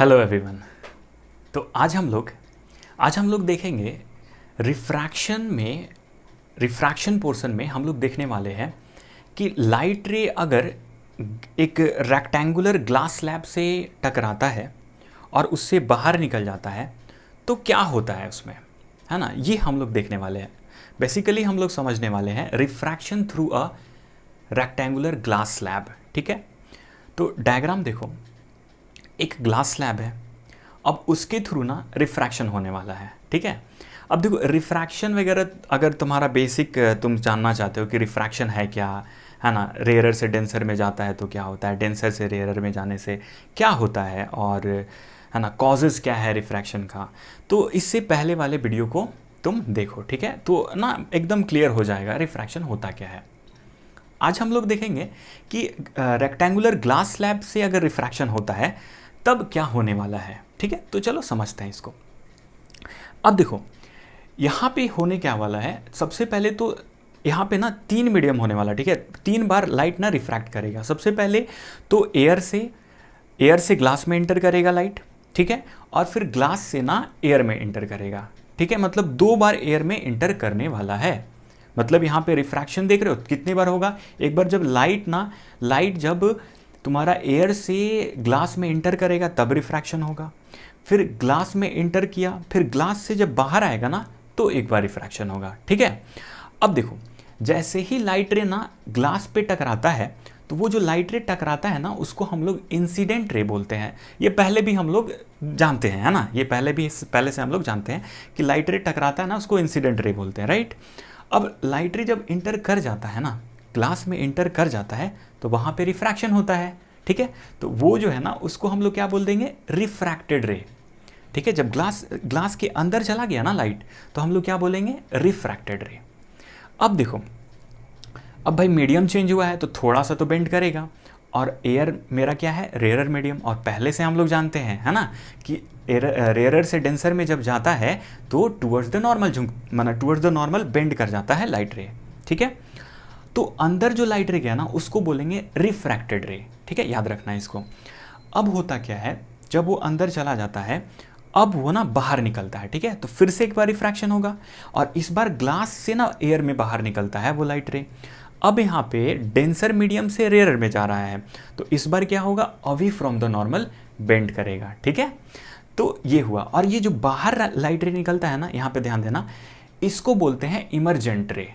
Hello everyone. तो आज हम लोग देखेंगे रिफ्रैक्शन पोर्शन में हम लोग देखने वाले हैं कि लाइट रे अगर एक रेक्टेंगुलर ग्लास स्लैब से टकराता है और उससे बाहर निकल जाता है तो क्या होता है उसमें, है ना। ये हम लोग देखने वाले हैं। बेसिकली हम लोग समझने वाले हैं refraction through a rectangular glass slab. ठीक है, तो डायग्राम देखो, एक ग्लास स्लैब है, अब उसके थ्रू ना रिफ्रैक्शन होने वाला है। ठीक है, अब देखो रिफ्रैक्शन वगैरह अगर तुम्हारा बेसिक तुम जानना चाहते हो कि रिफ्रैक्शन है क्या, है ना, रेयरर से डेंसर में जाता है तो क्या होता है, डेंसर से रेयरर में जाने से क्या होता है, और है ना कॉजेज़ क्या है रिफ्रैक्शन का, तो इससे पहले वाले वीडियो को तुम देखो। ठीक है, तो ना एकदम क्लियर हो जाएगा रिफ्रैक्शन होता क्या है। आज हम लोग देखेंगे कि रेक्टेंगुलर ग्लास स्लैब से अगर रिफ्रैक्शन होता है तब क्या होने वाला है। ठीक है, तो चलो समझते हैं इसको। अब देखो यहाँ पे होने क्या वाला है, सबसे पहले तो यहाँ पे ना तीन मीडियम होने वाला। ठीक है, तीन बार लाइट ना रिफ्रैक्ट करेगा। सबसे पहले तो एयर से ग्लास में एंटर करेगा लाइट। ठीक है, और फिर ग्लास से ना एयर में एंटर करेगा। ठीक है, मतलब दो बार एयर में एंटर करने वाला है। मतलब यहाँ पे रिफ्रैक्शन देख रहे हो कितनी बार होगा। एक बार जब लाइट जब तुम्हारा एयर से ग्लास में इंटर करेगा तब रिफ्रैक्शन होगा, फिर ग्लास में इंटर किया, फिर ग्लास से जब बाहर आएगा ना तो एक बार रिफ्रैक्शन होगा। ठीक है, अब देखो जैसे ही लाइट रे ना ग्लास पे टकराता है तो वो जो लाइट रे टकराता है ना उसको हम लोग इंसिडेंट रे बोलते हैं। ये पहले भी हम लोग जानते हैं, है ना, ये पहले से हम लोग जानते हैं कि लाइट रे टकराता है ना उसको इंसिडेंट रे बोलते हैं, राइट। अब लाइट रे जब इंटर कर जाता है ना, ग्लास में इंटर कर जाता है तो वहाँ पे रिफ्रैक्शन होता है। ठीक है, तो वो जो है ना उसको हम लोग क्या बोल देंगे, रिफ्रैक्टेड रे। ठीक है, जब ग्लास के अंदर चला गया ना लाइट तो हम लोग क्या बोलेंगे, रिफ्रैक्टेड रे। अब देखो, अब भाई मीडियम चेंज हुआ है तो थोड़ा सा तो बेंड करेगा, और एयर मेरा क्या है, रेयरर मीडियम, और पहले से हम लोग जानते हैं, है ना, कि रेयरर से डेंसर में जब जाता है तो टुवर्ड्स द नॉर्मल बेंड कर जाता है लाइट रे। ठीक है, तो अंदर जो लाइट रे गया ना उसको बोलेंगे रिफ्रैक्टेड रे। ठीक है, याद रखना है इसको। अब होता क्या है, जब वो अंदर चला जाता है अब वो ना बाहर निकलता है। ठीक है, तो फिर से एक बार रिफ्रैक्शन होगा, और इस बार ग्लास से ना एयर में बाहर निकलता है वो लाइट रे। अब यहाँ पे डेंसर मीडियम से रेयरर में जा रहा है तो इस बार क्या होगा, away from the normal bend करेगा। ठीक है, तो ये हुआ। और ये जो बाहर लाइट रे निकलता है ना, यहाँ पे ध्यान देना, इसको बोलते हैं इमरजेंट रे।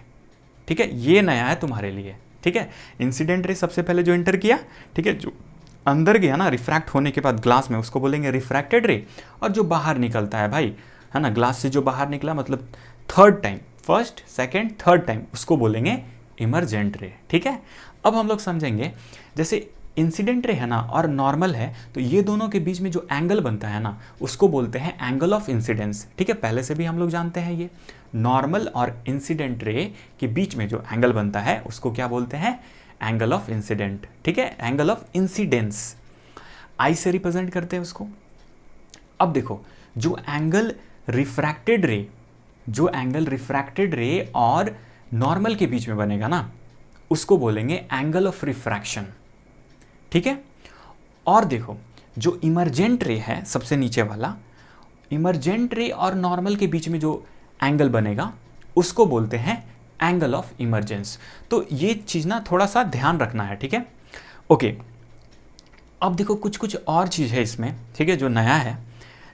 ठीक है, ये नया है तुम्हारे लिए। ठीक है, इंसिडेंट रे सबसे पहले जो एंटर किया, ठीक है, जो अंदर गया ना रिफ्रैक्ट होने के बाद ग्लास में उसको बोलेंगे रिफ्रैक्टेड रे, और जो बाहर निकलता है भाई, है ना, ग्लास से जो बाहर निकला मतलब third time, first second third time, उसको बोलेंगे इमरजेंट रे। ठीक है, अब हम लोग समझेंगे जैसे इंसिडेंट रे है ना और नॉर्मल है तो ये दोनों के बीच में जो एंगल बनता है ना उसको बोलते हैं एंगल ऑफ इंसिडेंस। ठीक है, पहले से भी हम लोग जानते हैं ये नॉर्मल और इंसिडेंट रे के बीच में जो एंगल बनता है उसको क्या बोलते हैं, एंगल ऑफ इंसिडेंट। ठीक है, एंगल ऑफ इंसिडेंस आई से रिप्रेजेंट करते हैं उसको। अब देखो जो एंगल रिफ्रैक्टेड रे और नॉर्मल के बीच में बनेगा ना उसको बोलेंगे एंगल ऑफ रिफ्रैक्शन। ठीक है, और देखो जो इमरजेंट रे है सबसे नीचे वाला, इमरजेंट रे और नॉर्मल के बीच में जो एंगल बनेगा उसको बोलते हैं एंगल ऑफ इमरजेंस। तो ये चीज़ ना थोड़ा सा ध्यान रखना है। ठीक है, ओके। अब देखो कुछ और चीज़ है इसमें, ठीक है, जो नया है।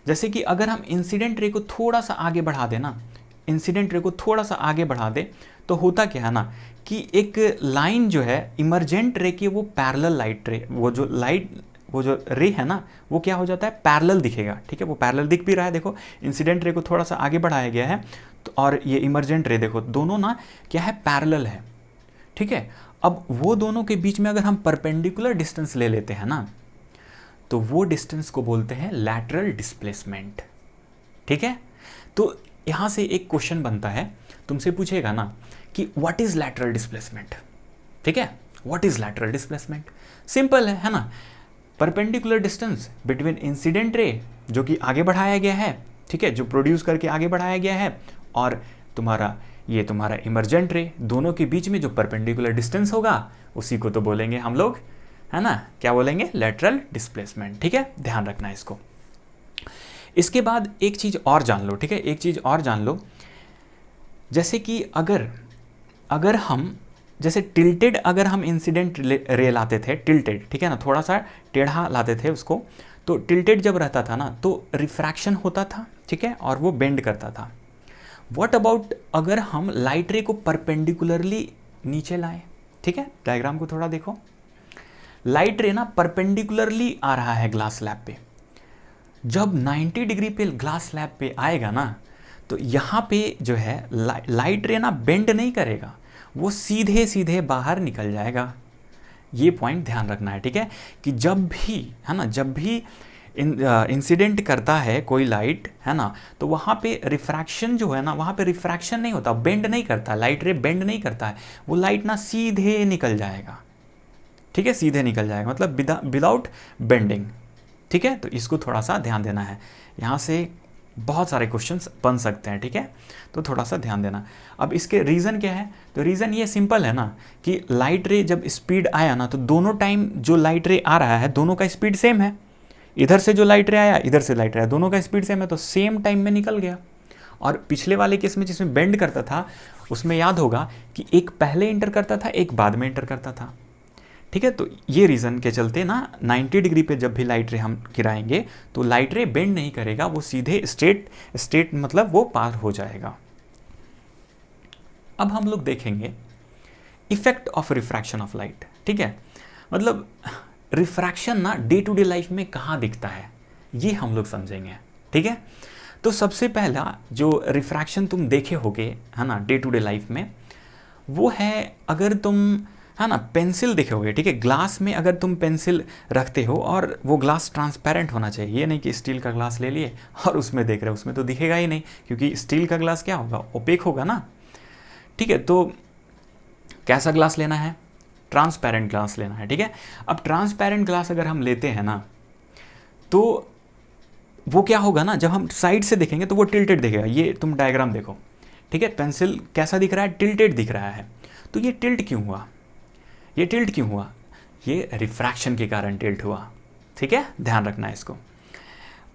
जैसे कि अगर हम इंसिडेंट रे को थोड़ा सा आगे बढ़ा दें ना, इंसिडेंट रे को थोड़ा सा आगे बढ़ा दे तो होता क्या है ना कि एक लाइन जो है इमरजेंट रे की वो पैरेलल लाइट रे, वो जो रे है ना वो क्या हो जाता है, पैरेलल दिखेगा। ठीक है, वो पैरेलल दिख भी रहा है। देखो इंसिडेंट रे को थोड़ा सा आगे बढ़ाया गया है तो, और ये इमरजेंट रे देखो दोनों ना क्या है, पैरेलल है। ठीक है, अब वो दोनों के बीच में अगर हम परपेंडिकुलर डिस्टेंस ले लेते हैं ना तो वो डिस्टेंस को बोलते हैं लैटरल डिस्प्लेसमेंट। ठीक है, तो यहाँ से एक क्वेश्चन बनता है, तुमसे पूछेगा ना कि व्हाट इज लैटरल डिस्प्लेसमेंट। ठीक है, what is lateral displacement, simple है ना, perpendicular distance between incident ray जो कि आगे बढ़ाया गया है, ठीक है, जो प्रोड्यूस करके आगे बढ़ाया गया है, और तुम्हारा इमरजेंट रे, दोनों के बीच में जो परपेंडिकुलर डिस्टेंस होगा उसी को तो बोलेंगे हम लोग, है ना, क्या बोलेंगे, लैटरल डिस्प्लेसमेंट। ठीक है, ध्यान रखना है इसको। इसके बाद एक चीज़ और जान लो, ठीक है, एक चीज़ और जान लो, जैसे कि अगर हम जैसे टिल्टेड अगर हम इंसिडेंट रे लाते थे, टिल्टेड, ठीक है ना, थोड़ा सा टेढ़ा लाते थे उसको, तो टिल्टेड जब रहता था ना तो रिफ्रैक्शन होता था, ठीक है, और वो बेंड करता था। व्हाट अबाउट अगर हम लाइट रे को परपेंडिकुलरली नीचे लाएं, ठीक है, डायग्राम को थोड़ा देखो, लाइट रे ना परपेंडिकुलरली आ रहा है ग्लास स्लैब पे, जब 90 डिग्री पे ग्लास स्लैब पे आएगा ना तो यहाँ पे जो है लाइट रे ना बेंड नहीं करेगा, वो सीधे सीधे बाहर निकल जाएगा। ये पॉइंट ध्यान रखना है, ठीक है, कि जब भी है ना, जब भी इंसिडेंट करता है कोई लाइट, है ना, तो वहाँ पे रिफ्रैक्शन जो है ना, वहाँ पे रिफ्रैक्शन नहीं होता, बेंड नहीं करता, लाइट रे बेंड नहीं करता है, वो लाइट ना सीधे निकल जाएगा, ठीक है, सीधे निकल जाएगा, मतलब विदाउट बेंडिंग, ठीक है। तो इसको थोड़ा सा ध्यान देना है, यहाँ से बहुत सारे क्वेश्चंस बन सकते हैं, ठीक है, तो थोड़ा सा ध्यान देना। अब इसके रीज़न क्या है, तो रीज़न ये सिंपल है ना कि लाइट रे जब स्पीड आया ना तो दोनों टाइम जो लाइट रे आ रहा है दोनों का स्पीड सेम है, इधर से जो लाइट रे आया इधर से लाइट रे आया, दोनों का स्पीड सेम है, तो सेम टाइम में निकल गया। और पिछले वाले केस में जिसमें बेंड करता था उसमें याद होगा कि एक पहले इंटर करता था एक बाद में इंटर करता था, ठीक है। तो ये रीज़न के चलते ना 90 डिग्री पे जब भी लाइट रे हम गिराएंगे तो लाइट रे बेंड नहीं करेगा, वो सीधे स्ट्रेट मतलब वो पार हो जाएगा। अब हम लोग देखेंगे effect of refraction of light, ठीक है, मतलब रिफ्रैक्शन ना डे टू डे लाइफ में कहाँ दिखता है ये हम लोग समझेंगे, ठीक है। तो सबसे पहला जो रिफ्रैक्शन तुम देखे होगे, है ना, डे टू डे लाइफ में, वो है अगर तुम, है ना, पेंसिल देखे होगे, ठीक है, ग्लास में अगर तुम पेंसिल रखते हो और वो ग्लास ट्रांसपेरेंट होना चाहिए, ये नहीं कि स्टील का ग्लास ले लिए और उसमें देख रहे हो, उसमें तो दिखेगा ही नहीं, क्योंकि स्टील का ग्लास क्या होगा, ओपेक होगा ना, ठीक है। तो कैसा ग्लास लेना है, ट्रांसपेरेंट ग्लास लेना है, ठीक है। अब ट्रांसपेरेंट ग्लास अगर हम लेते हैं ना तो वो क्या होगा ना, जब हम साइड से देखेंगे तो वो टिल्टेड दिखेगा, ये तुम डायग्राम देखो, ठीक है, पेंसिल कैसा दिख रहा है, टिल्टेड दिख रहा है। तो ये टिल्ट क्यों हुआ, ये टिल्ट क्यों हुआ, ये रिफ्रैक्शन के कारण टिल्ट हुआ, ठीक है, ध्यान रखना है इसको।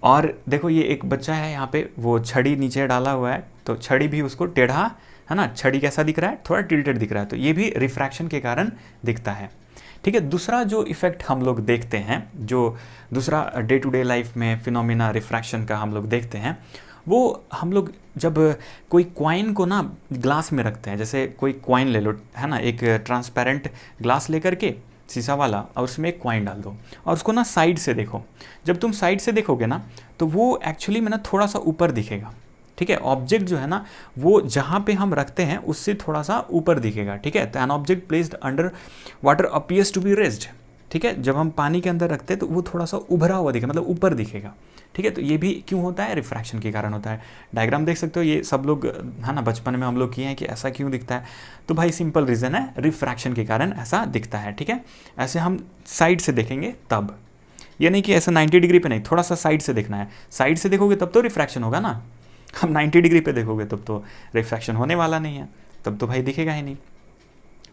और देखो ये एक बच्चा है यहाँ पे, वो छड़ी नीचे डाला हुआ है, तो छड़ी भी उसको टेढ़ा, है ना, छड़ी कैसा दिख रहा है, थोड़ा टिल्टेड दिख रहा है, तो ये भी रिफ्रैक्शन के कारण दिखता है, ठीक है। दूसरा जो इफेक्ट हम लोग देखते हैं, जो दूसरा डे टू डे लाइफ में फिनोमिना रिफ्रैक्शन का हम लोग देखते हैं, वो हम लोग जब कोई कॉइन को ना ग्लास में रखते हैं, जैसे कोई कॉइन ले लो, है ना, एक ट्रांसपेरेंट ग्लास लेकर के शीशा वाला, और उसमें एक कॉइन डाल दो और उसको ना साइड से देखो, जब तुम साइड से देखोगे ना तो वो एक्चुअली में ना थोड़ा सा ऊपर दिखेगा, ठीक है, ऑब्जेक्ट जो है ना वो जहाँ पे हम रखते हैं उससे थोड़ा सा ऊपर दिखेगा, ठीक है। तो an object placed under water appears to be raised, ठीक है, जब हम पानी के अंदर रखते हैं तो वो थोड़ा सा उभरा हुआ दिखेगा, मतलब ऊपर दिखेगा, ठीक है। तो ये भी क्यों होता है, रिफ्रैक्शन के कारण होता है। डायग्राम देख सकते हो, ये सब लोग, है ना, बचपन में हम लोग किए हैं कि ऐसा क्यों दिखता है, तो भाई सिंपल रीज़न है, रिफ्रैक्शन के कारण ऐसा दिखता है, ठीक है। ऐसे हम साइड से देखेंगे तब, ये नहीं कि ऐसा 90 डिग्री पे नहीं, थोड़ा सा साइड से देखना है, साइड से देखोगे तब तो रिफ्रैक्शन होगा ना, हम 90 डिग्री पे देखोगे तब तो रिफ्रैक्शन होने वाला नहीं है, तब तो भाई दिखेगा ही नहीं।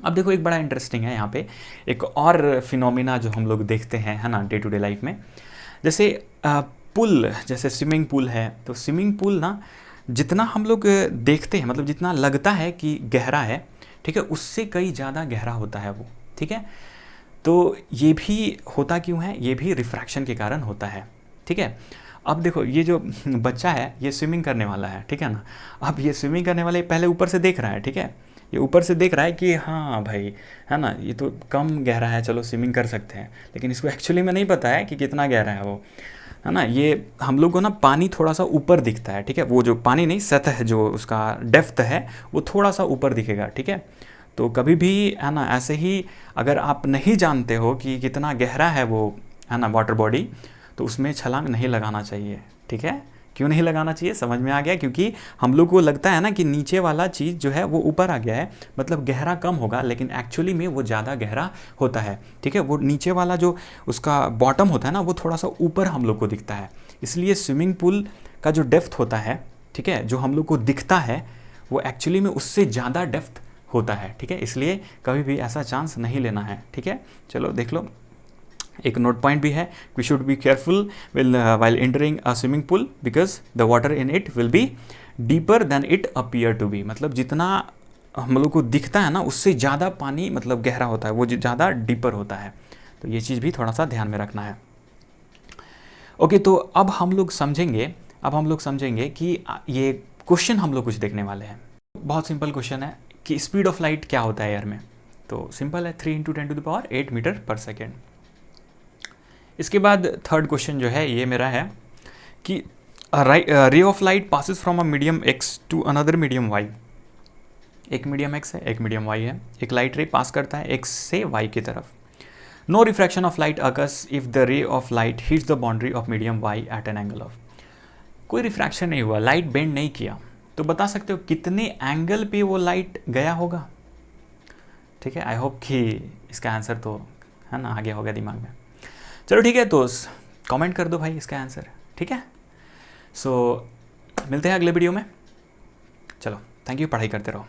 अब देखो एक बड़ा इंटरेस्टिंग है यहाँ पे एक और फिनोमिना जो हम लोग देखते हैं, है ना, डे टू डे लाइफ में, जैसे पुल, जैसे स्विमिंग पूल है, तो स्विमिंग पूल ना जितना हम लोग देखते हैं, मतलब जितना लगता है कि गहरा है, ठीक है, उससे कई ज़्यादा गहरा होता है वो, ठीक है। तो ये भी होता क्यों है, ये भी रिफ्रैक्शन के कारण होता है, ठीक है। अब देखो ये जो बच्चा है ये स्विमिंग करने वाला है, ठीक है ना, अब ये स्विमिंग करने वाले पहले ऊपर से देख रहा है, ठीक है, ये ऊपर से देख रहा है कि हाँ भाई, है ना, ये तो कम गहरा है, चलो स्विमिंग कर सकते हैं, लेकिन इसको एक्चुअली में नहीं पता है कि कितना गहरा है वो, है ना। ये हम लोग को ना पानी थोड़ा सा ऊपर दिखता है, ठीक है, वो जो पानी नहीं, सतह जो उसका डेप्थ है वो थोड़ा सा ऊपर दिखेगा, ठीक है। तो कभी भी, है ना, ऐसे ही अगर आप नहीं जानते हो कि कितना गहरा है वो, है ना, वाटर बॉडी, तो उसमें छलांग नहीं लगाना चाहिए, ठीक है। क्यों नहीं लगाना चाहिए, समझ में आ गया, क्योंकि हम लोग को लगता है ना कि नीचे वाला चीज़ जो है वो ऊपर आ गया है, मतलब गहरा कम होगा, लेकिन एक्चुअली में वो ज़्यादा गहरा होता है, ठीक है। वो नीचे वाला जो उसका बॉटम होता है ना वो थोड़ा सा ऊपर हम लोग को दिखता है, इसलिए स्विमिंग पूल का जो डेप्थ होता है, ठीक है, जो हम लोग को दिखता है वो एक्चुअली में उससे ज़्यादा डेप्थ होता है, ठीक है। इसलिए कभी भी ऐसा चांस नहीं लेना है, ठीक है। चलो देख लो, एक नोट पॉइंट भी है, we should be careful while entering a swimming pool because the water in it will be deeper than it appear to be. मतलब जितना हम लोग को दिखता है ना उससे ज़्यादा पानी मतलब गहरा होता है, वो ज़्यादा डीपर होता है। तो ये चीज़ भी थोड़ा सा ध्यान में रखना है। ओके, तो अब हम लोग समझेंगे कि ये क्वेश्चन हम लोग कुछ देखने वाले हैं। बहुत सिंपल क्वेश्चन है कि स्पीड ऑफ लाइट क्या होता है एयर में। तो सिंपल है, 3 × 10⁸ मीटर पर सेकेंड। इसके बाद थर्ड क्वेश्चन जो है ये मेरा है कि ray of light passes from a medium X to another medium Y. एक मीडियम एक्स है, एक मीडियम वाई है, एक लाइट रे पास करता है एक्स से वाई की तरफ। No refraction of light occurs if the ray of light hits the boundary of medium Y at an angle of. कोई रिफ्रैक्शन नहीं हुआ, लाइट बेंड नहीं किया, तो बता सकते हो कितने एंगल पे वो लाइट गया होगा। ठीक है, आई होप कि इसका आंसर तो है ना आ गया होगा दिमाग में। चलो ठीक है, तो कमेंट कर दो भाई इसका आंसर। ठीक है, सो मिलते हैं अगले वीडियो में। चलो, थैंक यू, पढ़ाई करते रहो।